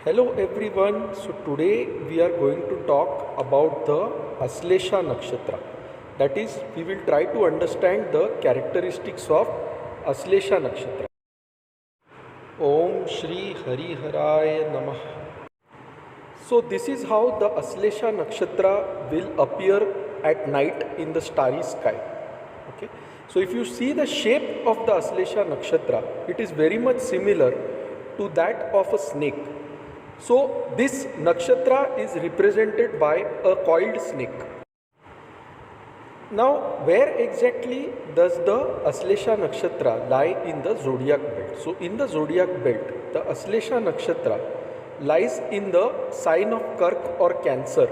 Hello everyone. So today we are going to talk about the Aslesha Nakshatra. That is, we will try to understand the characteristics of Aslesha Nakshatra. Om Shri Hari Haraya Namah. So this is how the Aslesha Nakshatra will appear at night in the starry sky. Okay. So if you see the shape of the Aslesha Nakshatra, it is very much similar to that of a snake. So this nakshatra is represented by a coiled snake. Now, where exactly does the Aslesha Nakshatra lie in the zodiac belt? So in the zodiac belt, the Aslesha Nakshatra lies in the sign of Kark or Cancer.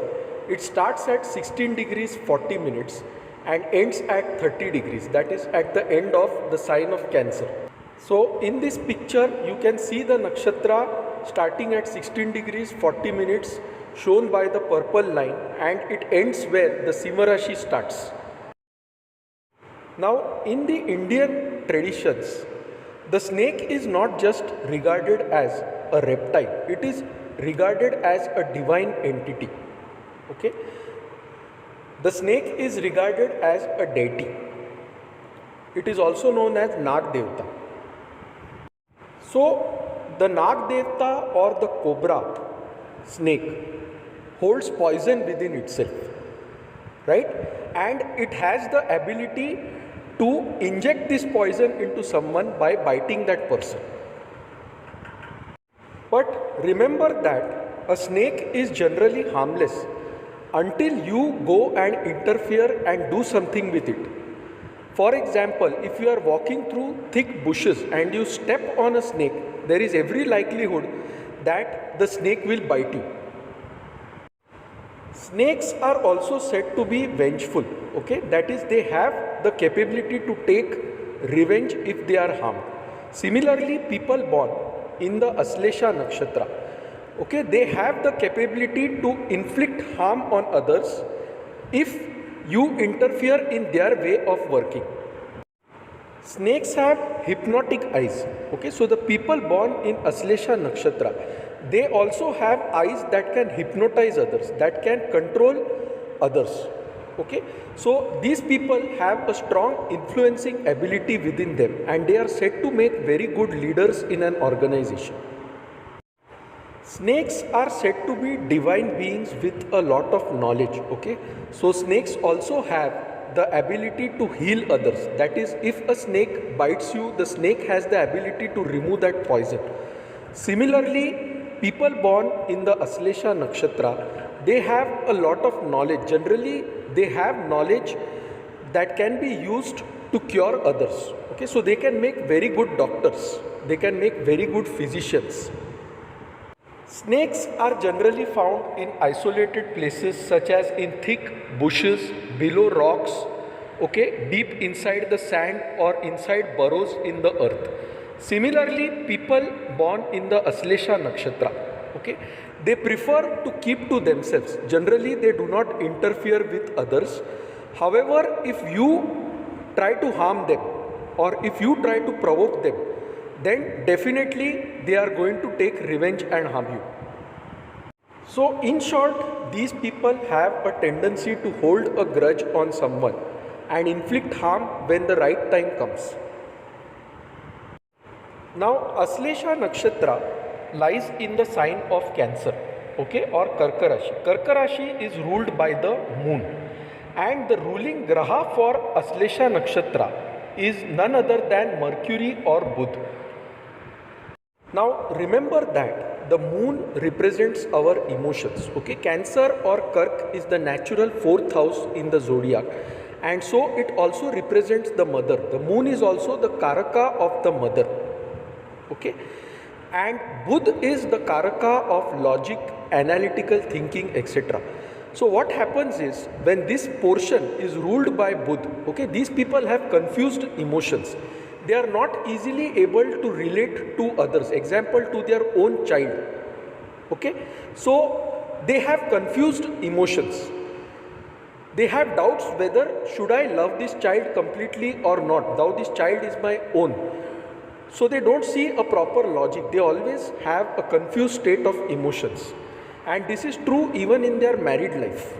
It starts at 16 degrees 40 minutes and ends at 30 degrees, that is at the end of the sign of Cancer. So in this picture you can see the nakshatra starting at 16 degrees 40 minutes shown by the purple line, and it ends where the Simha Rashi starts. Now in the Indian traditions, the snake is not just regarded as a reptile, it is regarded as a divine entity. Okay? The snake is regarded as a deity. It is also known as Nag Devta. So the Nag Devta or the cobra snake holds poison within itself, right? And it has the ability to inject this poison into someone by biting that person. But remember that a snake is generally harmless until you go and interfere and do something with it. For example, if you are walking through thick bushes and you step on a snake, there is every likelihood that the snake will bite you. Snakes are also said to be vengeful, okay? That is, they have the capability to take revenge if they are harmed. Similarly, people born in the Aslesha Nakshatra, okay, they have the capability to inflict harm on others if you interfere in their way of working. Snakes have hypnotic eyes. Okay, so the people born in Aslesha Nakshatra, they also have eyes that can hypnotize others, that can control others. Okay, so these people have a strong influencing ability within them, and they are said to make very good leaders in an organization. Snakes are said to be divine beings with a lot of knowledge. Okay, so snakes also have the ability to heal others. That is, if a snake bites you, the snake has the ability to remove that poison. Similarly, people born in the Aslesha Nakshatra, they have a lot of knowledge. Generally, they have knowledge that can be used to cure others. Okay, so they can make very good doctors. They can make very good physicians. Snakes are generally found in isolated places such as in thick bushes, below rocks, okay, deep inside the sand or inside burrows in the earth. Similarly, people born in the Aslesha Nakshatra, okay, they prefer to keep to themselves. Generally, they do not interfere with others. However, if you try to harm them or if you try to provoke them, then definitely they are going to take revenge and harm you. So in short, these people have a tendency to hold a grudge on someone and inflict harm when the right time comes. Now Aslesha Nakshatra lies in the sign of Cancer, okay, or Karka Rashi. Karka Rashi is ruled by the moon, and the ruling graha for Aslesha Nakshatra is none other than Mercury or Buddha. Now remember that the moon represents our emotions. Okay, Cancer or Kark is the natural fourth house in the zodiac, and so it also represents the mother. The moon is also the karaka of the mother. Okay, and Buddha is the karaka of logic, analytical thinking, etc. So what happens is, when this portion is ruled by Buddha, okay, these people have confused emotions. They are not easily able to relate to others, example to their own child. Okay, so they have confused emotions. They have doubts whether should I love this child completely or not. Now this child is my own. So they don't see a proper logic, they always have a confused state of emotions. And this is true even in their married life.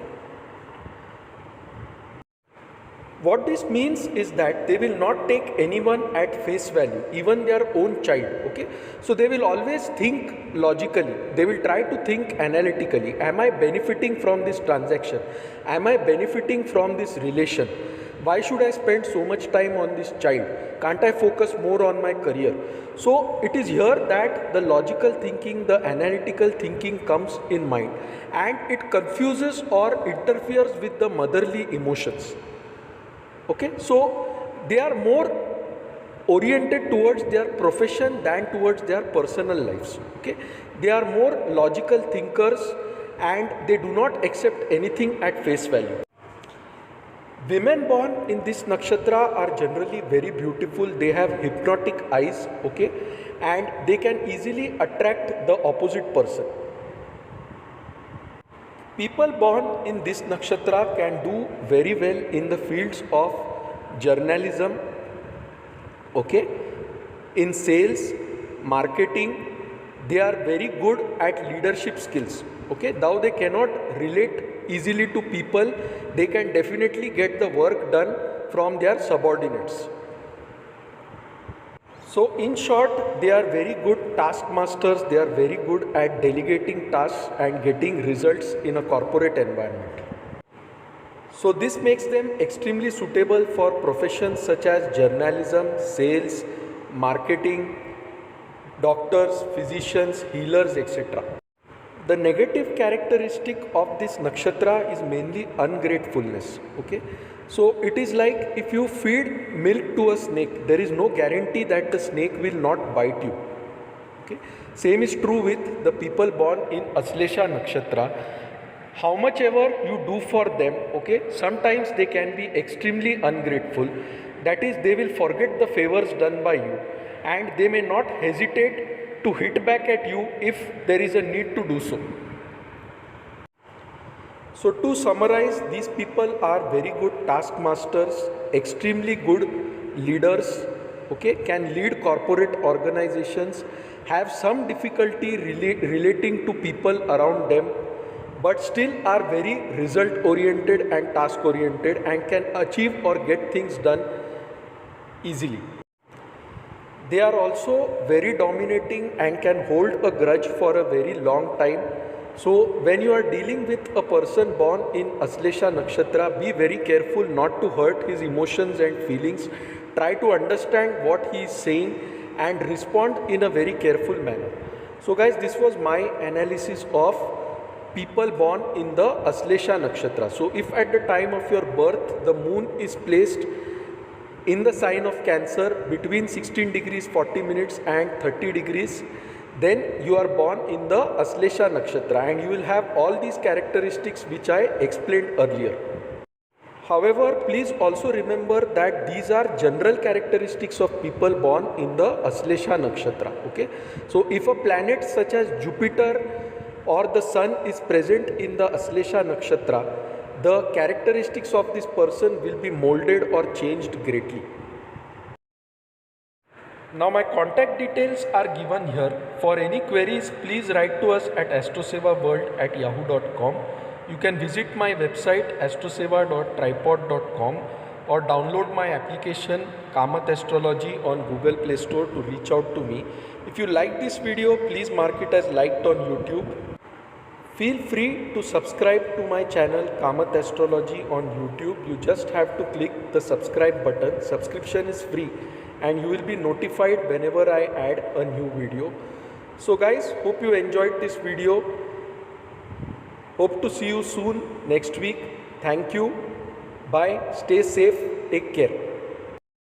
What this means is that they will not take anyone at face value, even their own child. Okay, so they will always think logically, they will try to think analytically. Am I benefiting from this transaction? Am I benefiting from this relation? Why should I spend so much time on this child? Can't I focus more on my career? So it is here that the logical thinking, the analytical thinking comes in mind, and it confuses or interferes with the motherly emotions. Okay, so they are more oriented towards their profession than towards their personal lives. Okay, they are more logical thinkers and they do not accept anything at face value. Women born in this nakshatra are generally very beautiful. They have hypnotic eyes, okay, and they can easily attract the opposite person. People born in this nakshatra can do very well in the fields of journalism, okay, in sales, marketing. They are very good at leadership skills, okay. Though they cannot relate easily to people, they can definitely get the work done from their subordinates. So in short, they are very good taskmasters, they are very good at delegating tasks and getting results in a corporate environment. So this makes them extremely suitable for professions such as journalism, sales, marketing, doctors, physicians, healers, etc. The negative characteristic of this nakshatra is mainly ungratefulness. Okay, so it is like if you feed milk to a snake, there is no guarantee that the snake will not bite you. Okay, same is true with the people born in Aslesha Nakshatra. How much ever you do for them, okay, sometimes they can be extremely ungrateful. That is, they will forget the favors done by you, and they may not hesitate to hit back at you if there is a need to do so. So to summarize, these people are very good taskmasters, extremely good leaders, okay, can lead corporate organizations, have some difficulty relating to people around them, but still are very result oriented and task oriented and can achieve or get things done easily. They are also very dominating and can hold a grudge for a very long time. So when you are dealing with a person born in Aslesha Nakshatra, be very careful not to hurt his emotions and feelings. Try to understand what he is saying and respond in a very careful manner. So guys, this was my analysis of people born in the Aslesha Nakshatra. So if at the time of your birth the moon is placed in the sign of Cancer between 16 degrees 40 minutes and 30 degrees, then you are born in the Aslesha Nakshatra and you will have all these characteristics which I explained earlier. However, please also remember that these are general characteristics of people born in the Aslesha Nakshatra. Okay, so if a planet such as Jupiter or the sun is present in the Aslesha Nakshatra, the characteristics of this person will be molded or changed greatly. Now my contact details are given here. For any queries, please write to us at astrosevaworld@yahoo.com. You can visit my website astroseva.tripod.com or download my application Kamat Astrology on Google Play Store to reach out to me. If you like this video, please mark it as liked on YouTube. Feel free to subscribe to my channel Kamat Astrology on YouTube. You just have to click the subscribe button. Subscription is free and you will be notified whenever I add a new video. So guys, hope you enjoyed this video. Hope to see you soon next week. Thank you. Bye. Stay safe. Take care.